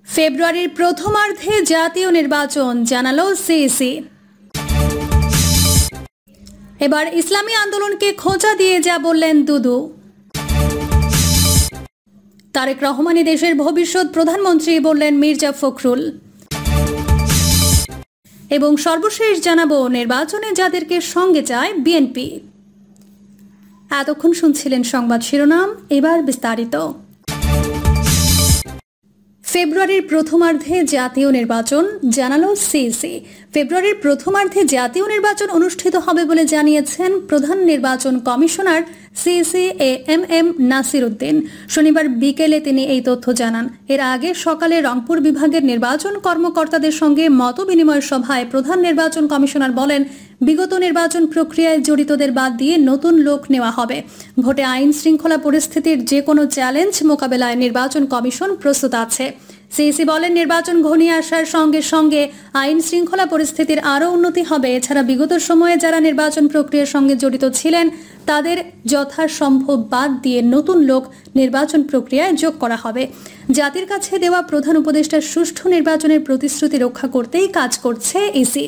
ফেব্রুয়ারির প্রথমার্ধে জাতীয় নির্বাচন জানালো সিইসি। এবার ইসলামী আন্দোলনকে খোঁচা দিয়ে যা বললেন দুদু। তারেক রহমানই দেশের ভবিষ্যৎ প্রধানমন্ত্রী বললেন মির্জা ফখরুল। এবং সর্বশেষ জানাবো নির্বাচনে যাদেরকে সঙ্গে চায় বিএনপি। এতক্ষণ শুনছিলেন সংবাদ শিরোনাম, এবার বিস্তারিত। ফেব্রুয়ারির প্রথমার্ধে জাতীয় নির্বাচন জানালো সিইসি। ফেব্রুয়ারির প্রথমার্ধে জাতীয় নির্বাচন অনুষ্ঠিত হবে বলে জানিয়েছেন প্রধান নির্বাচন commissioner CEC AMM Nasir Uddin. শনিবার বিকেলে তিনি এই তথ্য জানান। এর আগে সকালে রংপুর বিভাগের নির্বাচন কর্মকর্তাদের সঙ্গে মতবিনিময় সভায় প্রধান নির্বাচন কমিশনার বলেন, বিগত নির্বাচন প্রক্রিয়ায় জড়িতদের বাদ দিয়ে নতুন লোক নেওয়া হবে। ভোটে আইন শৃঙ্খলা পরিস্থিতির যে কোনো চ্যালেঞ্জ মোকাবেলায় নির্বাচন কমিশন প্রস্তুত আছে। সিইসি বলেন, নির্বাচন ঘনিয়ে আসার সঙ্গে সঙ্গে আইন শৃঙ্খলা পরিস্থিতির আরও উন্নতি হবে। এছাড়া বিগত সময়ে যারা নির্বাচন প্রক্রিয়ার সঙ্গে জড়িত ছিলেন তাদের যথাসম্ভব বাদ দিয়ে নতুন লোক নির্বাচন প্রক্রিয়ায় যোগ করা হবে। জাতির কাছে দেওয়া প্রধান উপদেষ্টার সুষ্ঠু নির্বাচনের প্রতিশ্রুতি রক্ষা করতেই কাজ করছে ইসি।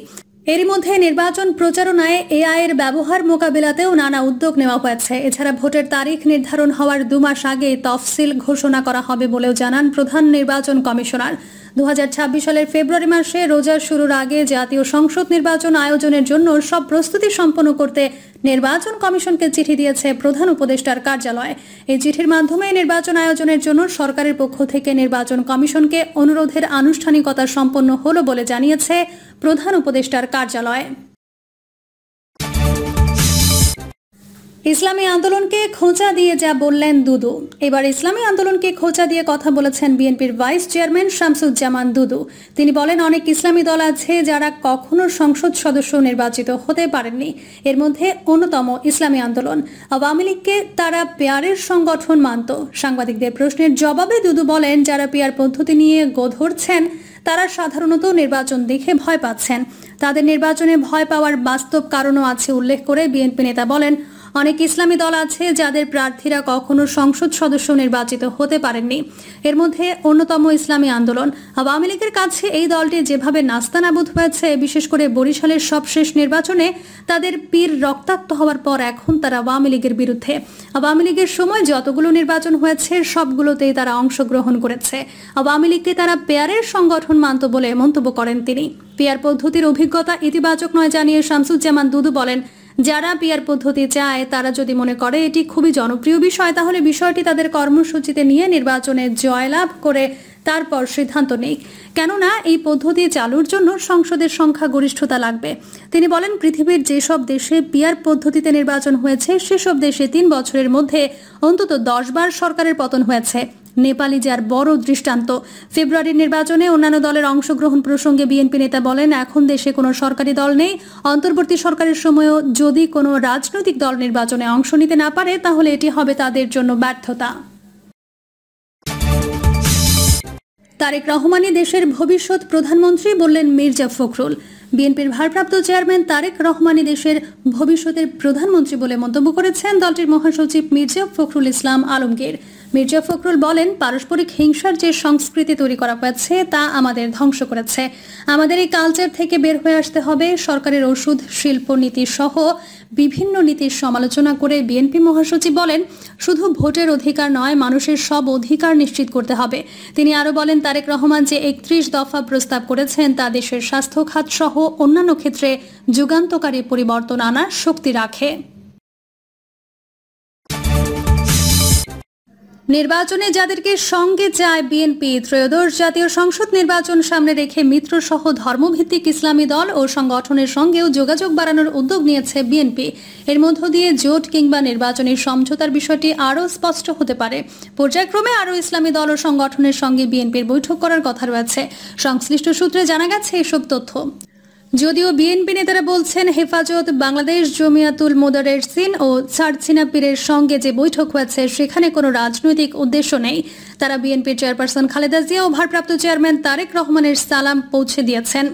এরই মধ্যে নির্বাচন প্রচারণায় এআই এর ব্যবহার মোকাবিলাতেও নানা উদ্যোগ নেওয়া হয়েছে। এছাড়া ভোটের তারিখ নির্ধারণ হওয়ার 2 মাস আগে তফসিল ঘোষণা করা হবে বলেও জানান প্রধান নির্বাচন কমিশনার। 2026 সালের ফেব্রুয়ারি মাসে রোজার শুরুর আগে জাতীয় সংসদ নির্বাচন আয়োজনের জন্য সব প্রস্তুতি সম্পন্ন করতে নির্বাচন কমিশনকে চিঠি দিয়েছে প্রধান উপদেষ্টার কার্যালয়। এই চিঠির মাধ্যমে নির্বাচন আয়োজনের জন্য সরকারের পক্ষ থেকে নির্বাচন কমিশনকে অনুরোধের আনুষ্ঠানিকতা সম্পন্ন হলো বলে জানিয়েছে প্রধান উপদেষ্টার কার্যালয়। ইসলামী আন্দোলনকে খোঁচা দিয়ে যা বললেন দুদু। এবার ইসলামী আন্দোলনকে খোঁচা দিয়ে কথা বলেছেন বিএনপির ভাইস চেয়ারম্যান শামসুজ্জামান দুদু। তিনি বলেন, অনেক ইসলামী দল আছে যারা কখনো সংসদ সদস্য নির্বাচিত হতে পারেননি। এর মধ্যে অন্যতম ইসলামী আন্দোলন। আওয়ামী লীগকে তারা পেয়ারের সংগঠন মানত। সাংবাদিকদের প্রশ্নের জবাবে দুদু বলেন, যারা পেয়ার পদ্ধতি নিয়ে গো ধরছেন তারা সাধারণত নির্বাচন দেখে ভয় পাচ্ছেন। তাদের নির্বাচনে ভয় পাওয়ার বাস্তব কারণও আছে উল্লেখ করে বিএনপি নেতা বলেন, অনেক ইসলামী দল আছে যাদের প্রার্থীরা কখনো সংসদ সদস্য নির্বাচিত হতে পারেননি। এর মধ্যে অন্যতম ইসলামী আন্দোলন। আওয়ামী লীগের কাছে এই দলটি যেভাবে নাস্তানাবুদ হয়েছে, বিশেষ করে বরিশালের সবশেষ নির্বাচনে তাদের পীর রক্তাক্ত হওয়ার পর এখন তারা আওয়ামী লীগের বিরুদ্ধে। আওয়ামী লীগের সময় যতগুলো নির্বাচন হয়েছে সবগুলোতেই তারা অংশগ্রহণ করেছে। আওয়ামী লীগকে তারা পেয়ারের সংগঠন মানত বলে মন্তব্য করেন তিনি। পেয়ার পদ্ধতির অভিজ্ঞতা ইতিবাচক নয় জানিয়ে শামসুজ্জামান দুদু বলেন, যারা পিয়ার পদ্ধতি চায় তারা যদি মনে করে এটি খুবই জনপ্রিয় বিষয়, তাহলে বিষয়টি তাদের কর্মসূচিতে নিয়ে নির্বাচনে জয়লাভ করে তারপর সিদ্ধান্ত নেই। কেননা এই পদ্ধতি চালুর জন্য সংসদের সংখ্যা গরিষ্ঠতা লাগবে। তিনি বলেন, পৃথিবীর যেসব দেশে পিয়ার পদ্ধতিতে নির্বাচন হয়েছে সেসব দেশে 3 বছরের মধ্যে অন্তত 10 বার সরকারের পতন হয়েছে। নেপালি যার বড় দৃষ্টান্ত। ফেব্রুয়ারির নির্বাচনে অন্যান্য দলের অংশগ্রহণ প্রসঙ্গে বিএনপি নেতা বলেন, এখন দেশে কোনো সরকারি দল নেই। অন্তর্বর্তী সরকারের সময়ও যদি কোনো রাজনৈতিক দল নির্বাচনে অংশ নিতে না পারে তাহলে এটি হবে তাদের জন্য ব্যর্থতা। তারেক রহমানই দেশের ভবিষ্যৎ প্রধানমন্ত্রী বললেন মির্জা ফখরুল। বিএনপির ভারপ্রাপ্ত চেয়ারম্যান তারেক রহমানই দেশের ভবিষ্যতের প্রধানমন্ত্রী বলে মন্তব্য করেছেন দলটির মহাসচিব মির্জা ফখরুল ইসলাম আলমগীর। মির্জা ফখরুল বলেন, পারস্পরিক হিংসার যে সংস্কৃতি তৈরি করা হয়েছে তা আমাদের ধ্বংস করেছে। আমাদের এই কালচার থেকে বের হয়ে আসতে হবে। সরকারের ওষুধ শিল্প নীতি সহ বিভিন্ন নীতির সমালোচনা করে বিএনপি মহাসচিব বলেন, শুধু ভোটের অধিকার নয়, মানুষের সব অধিকার নিশ্চিত করতে হবে। তিনি আরো বলেন, তারেক রহমান যে 31 দফা প্রস্তাব করেছেন তা দেশের স্বাস্থ্য খাত সহ অন্যান্য ক্ষেত্রে যুগান্তকারী পরিবর্তন আনার শক্তি রাখে। নির্বাচনে যাদেরকে সঙ্গে চায় বিএনপি, ত্রয়োদশ জাতীয় সংসদ নির্বাচন সামনে রেখে মিত্রসহ ধর্মভিত্তিক ইসলামী দল ও সংগঠনের সঙ্গেও যোগাযোগ বাড়ানোর উদ্যোগ নিয়েছে বিএনপি। এর মধ্য দিয়ে জোট কিংবা নির্বাচনী সমঝোতার বিষয়টি আরও স্পষ্ট হতে পারে। পর্যায়ক্রমে আরও ইসলামী দল ও সংগঠনের সঙ্গে বিএনপির বৈঠক করার কথা রয়েছে। সংশ্লিষ্ট সূত্রে জানা গেছে এসব তথ্য। যদিও বিএনপি নেতারা বলছেন, হেফাজত, বাংলাদেশ জমিয়াতুল মোদারেরসিন ও ছারছিনা পীরের সঙ্গে যে বৈঠক হয়েছে সেখানে কোনো রাজনৈতিক উদ্দেশ্য নেই। তারা বিএনপির চেয়ারপারসন খালেদা জিয়া ও ভারপ্রাপ্ত চেয়ারম্যান তারেক রহমানের সালাম পৌঁছে দিয়েছেন।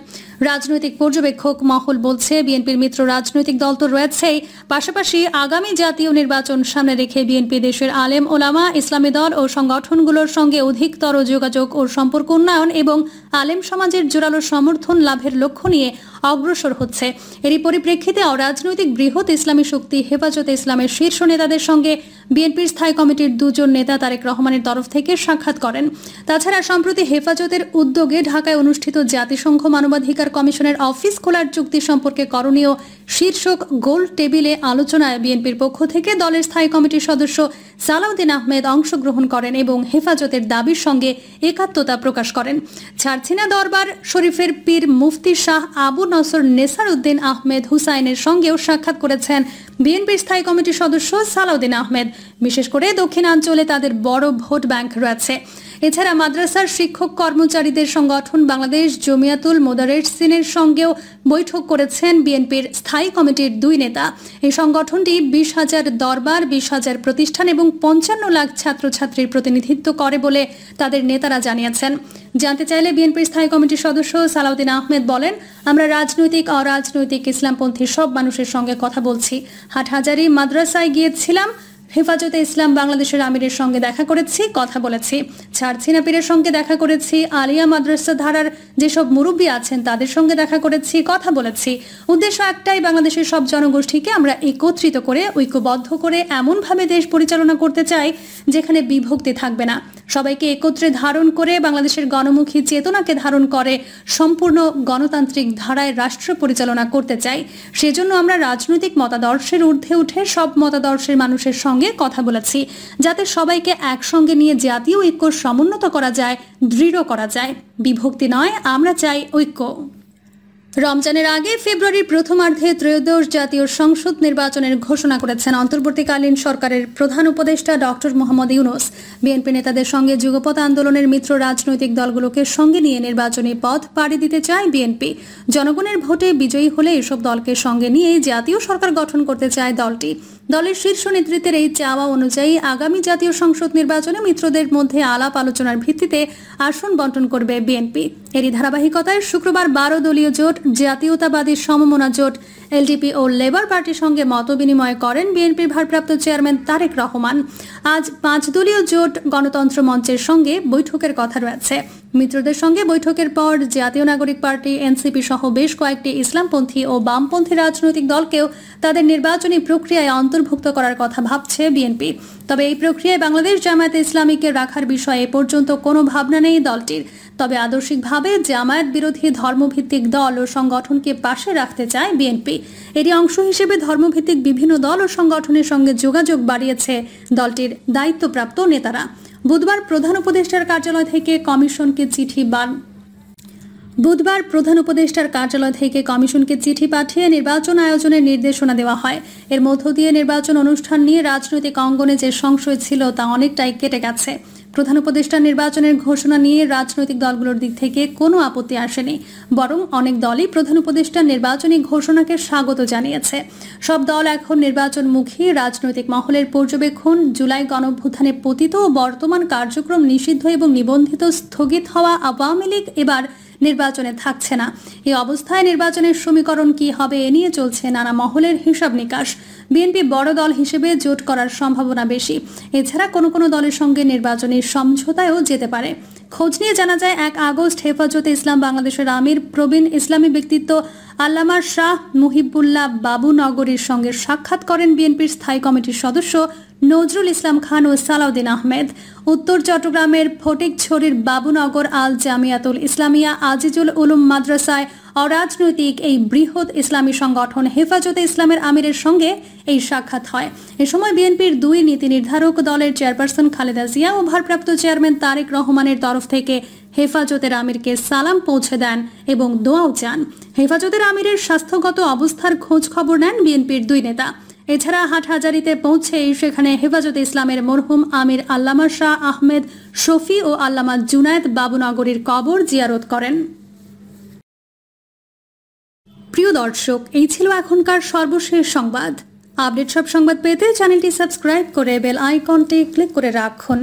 রাজনৈতিক পর্যবেক্ষক মহল বলছে, বিএনপির মিত্র রাজনৈতিক দল তো রয়েছেই, পাশাপাশি আগামী জাতীয় নির্বাচন সামনে রেখে বিএনপি দেশের আলেম ওলামা, ইসলামী দল ও সংগঠনগুলোর সঙ্গে অধিকতর যোগাযোগ ও সম্পর্ক উন্নয়ন এবং আলেম সমাজের জোরালো সমর্থন লাভের লক্ষ্য নিয়ে অগ্রসর হচ্ছে। এরই পরিপ্রেক্ষিতে অরাজনৈতিক বৃহৎ ইসলামী শক্তি হেফাজতে ইসলামের শীর্ষ নেতাদের সঙ্গে বিএনপির স্থায়ী কমিটির দুজন নেতা তারেক রহমানের তরফ থেকে সাক্ষাৎ করেন। তাছাড়া সম্প্রতি হেফাজতের উদ্যোগে ঢাকায় অনুষ্ঠিত জাতিসংঘ মানবাধিকার কমিশনের অফিস খোলার চুক্তি সম্পর্কে করণীয় শীর্ষক গোল টেবিলে আলোচনায় বিএনপির পক্ষ থেকে দলের স্থায়ী কমিটির সদস্য সালাউদ্দিন আহমেদ অংশগ্রহণ করেন এবং হেফাজতের দাবির সঙ্গে একাত্মতা প্রকাশ করেন। ছারছিনা দরবার শরীফের পীর মুফতি শাহ আবু নসর নেসার উদ্দিন আহমেদ হুসাইনের সঙ্গেও সাক্ষাৎ করেছেন বিএনপির স্থায়ী কমিটির সদস্য সালাউদ্দিন আহমেদ। বিশেষ করে দক্ষিণাঞ্চলে তাদের বড় ভোট ব্যাংক রয়েছে। এছাড়া মাদ্রাসার শিক্ষক কর্মচারীদের সংগঠন বাংলাদেশ জমিয়াতুল মোদারেরসিনের সঙ্গেও বৈঠক করেছেন বিএনপির স্থায়ী কমিটির দুই নেতা। এই সংগঠনটি 20,000 দরবার, 20,000 প্রতিষ্ঠান এবং 55 লাখ ছাত্রছাত্রীর প্রতিনিধিত্ব করে বলে তাদের নেতারা জানিয়েছেন। জানতে চাইলে বিএনপির স্থায়ী কমিটির সদস্য সালাউদ্দিন আহমেদ বলেন, আমরা রাজনৈতিক অরাজনৈতিক ইসলামপন্থী সব মানুষের সঙ্গে কথা বলছি। হাটহাজারী মাদ্রাসায় গিয়েছিলাম, হেফাজতে ইসলাম বাংলাদেশের আমিরের সঙ্গে দেখা করেছি, কথা বলেছি। ছারছিনা পীরের সঙ্গে দেখা করেছি, আলিয়া মাদ্রাসা ধারার যেসব মুরব্বী আছেন তাদের সঙ্গে দেখা করেছি, কথা বলেছি। উদ্দেশ্য একটাই, বাংলাদেশের সব জনগোষ্ঠীকে আমরা একত্রিত করে ঐক্যবদ্ধ করে এমনভাবে দেশ পরিচালনা করতে চাই যেখানে বিভক্তি থাকবে না। সবাইকে একত্রে ধারণ করে বাংলাদেশের গণমুখী চেতনাকে ধারণ করে সম্পূর্ণ গণতান্ত্রিক ধারায় রাষ্ট্র পরিচালনা করতে চাই। সেজন্য আমরা রাজনৈতিক মতাদর্শের ঊর্ধ্বে উঠে সব মতাদর্শের মানুষের সঙ্গে কথা বলেছি, যাতে সবাইকে একসঙ্গে নিয়ে জাতীয় ঐক্য সমুন্নত করা যায়, দৃঢ় করা যায়। বিভক্তি নয়, আমরা চাই ঐক্য। রমজানের আগে ফেব্রুয়ারির প্রথমার্ধে ত্রয়োদশ জাতীয় সংসদ নির্বাচনের ঘোষণা করেছেন অন্তর্বর্তীকালীন সরকারের প্রধান উপদেষ্টা ডক্টর মোহাম্মদ ইউনূস। বিএনপি নেতাদের সঙ্গে যুগপৎ আন্দোলনের মিত্র রাজনৈতিক দলগুলোকে সঙ্গে নিয়ে নির্বাচনী পথ পাড়ি দিতে চায় বিএনপি। জনগণের ভোটে বিজয়ী হলে এসব দলকে সঙ্গে নিয়ে জাতীয় সরকার গঠন করতে চায় দলটি। দলের শীর্ষ নেতৃত্বের এই চাওয়া অনুযায়ী আগামী জাতীয় সংসদ নির্বাচনে মিত্রদের মধ্যে আলাপ আলোচনার ভিত্তিতে আসন বণ্টন করবে বিএনপি। এরই ধারাবাহিকতায় শুক্রবার 12 দলীয় জোট জাতীয়তাবাদী সমমনা জোট এলডিপি ও লেবার পার্টির সঙ্গে মতবিনিময় করেন বিএনপির ভারপ্রাপ্ত চেয়ারম্যান তারেক রহমান। আজ 5 দলীয় জোট গণতন্ত্র মঞ্চের সঙ্গে বৈঠকের কথা রয়েছে। মিত্রদের সঙ্গে বৈঠকের পর জাতীয় নাগরিক পার্টি, এনসিপি সহ বেশ কয়েকটি ইসলামপন্থী ও বামপন্থী রাজনৈতিক দলকেও তাদের নির্বাচনী প্রক্রিয়ায় অন্তর্ভুক্ত করার কথা ভাবছে বিএনপি। তবে এই প্রক্রিয়ায় বাংলাদেশ জামায়াতে ইসলামীকে রাখার বিষয়ে এ পর্যন্ত কোনো ভাবনা নেই দলটির। তবে আদর্শিকভাবে জামায়াত বিরোধী ধর্মভিত্তিক দল ও সংগঠনকে পাশে রাখতে চায় বিএনপি। এরই অংশ হিসেবে ধর্মভিত্তিক বিভিন্ন দল ও সংগঠনের সঙ্গে যোগাযোগ বাড়িয়েছে দলটির দায়িত্বপ্রাপ্ত নেতারা। বুধবার প্রধান উপদেষ্টার কার্যালয় থেকে কমিশনকে চিঠি পাঠিয়ে নির্বাচন আয়োজনের নির্দেশনা দেওয়া হয়। এর মধ্য দিয়ে নির্বাচন অনুষ্ঠান নিয়ে রাজনৈতিক অঙ্গনে যে সংশয় ছিল তা অনেকটাই কেটে গেছে। প্রধান উপদেষ্টা নির্বাচনের ঘোষণা নিয়ে রাজনৈতিক দলগুলোর দিক থেকে কোনো আপত্তি আসেনি, বরং অনেক দলই প্রধান উপদেষ্টার নির্বাচনী ঘোষণাকে স্বাগত জানিয়েছে। সব দল এখন নির্বাচনমুখী। রাজনৈতিক মহলের পর্যবেক্ষণ, জুলাই গণঅভ্যুত্থানে পতিত ও বর্তমান কার্যক্রম নিষিদ্ধ এবং নিবন্ধিত স্থগিত হওয়া আওয়ামী লীগ এবার নির্বাচনে থাকছে না। এই অবস্থায় নির্বাচনের সমীকরণ কি হবে এ নিয়ে চলছে নানা মহলের হিসাব নিকাশ। বিএনপি বড় দল হিসেবে জোট করার সম্ভাবনা বেশি। এছাড়া কোনো কোনো দলের সঙ্গে নির্বাচনী সমঝোতায়ও যেতে পারে। খোঁজ নিয়ে জানা যায়, 1 আগস্ট হেফাজতে ইসলাম বাংলাদেশের আমির প্রবীণ ইসলামী ব্যক্তিত্ব আল্লামা শাহ মুহিবুল্লাহ বাবুনগরীর সঙ্গে সাক্ষাৎ করেন বিএনপির স্থায়ী কমিটির সদস্য নজরুল ইসলাম খান ও সালাউদ্দিন আহমেদ। উত্তর চট্টগ্রামের ফটিকছড়ির বাবুনগর আল জামিয়াতুল ইসলামিয়া আজিজুল উলুম মাদ্রাসায় অরাজনৈতিক এই বৃহৎ ইসলামী সংগঠন হেফাজতে ইসলামের আমিরের সঙ্গে এই সাক্ষাৎ হয়। এ সময় বিএনপির 2 নীতি নির্ধারক দলের চেয়ারপারসন খালেদা জিয়া ও ভারপ্রাপ্ত চেয়ারম্যান তারেক রহমানের তরফ থেকে হেফাজতের আমিরকে সালাম পৌঁছে দেন এবং দোয়াও চান। হেফাজতের আমিরের স্বাস্থ্যগত অবস্থার খোঁজ খবর নেন বিএনপির 2 নেতা। এছাড়া হাটহাজারীতে পৌঁছেই সেখানে হেফাজতে ইসলামের মরহুম আমির আল্লামা শাহ আহমেদ শফি ও আল্লামা জুনায়েদ বাবুনগরীর কবর জিয়ারত করেন। প্রিয় দর্শক, এই ছিল এখনকার সর্বশেষ সংবাদ। আপডেট সব সংবাদ পেতে চ্যানেলটি সাবস্ক্রাইব করে বেল আইকনটি ক্লিক করে রাখুন।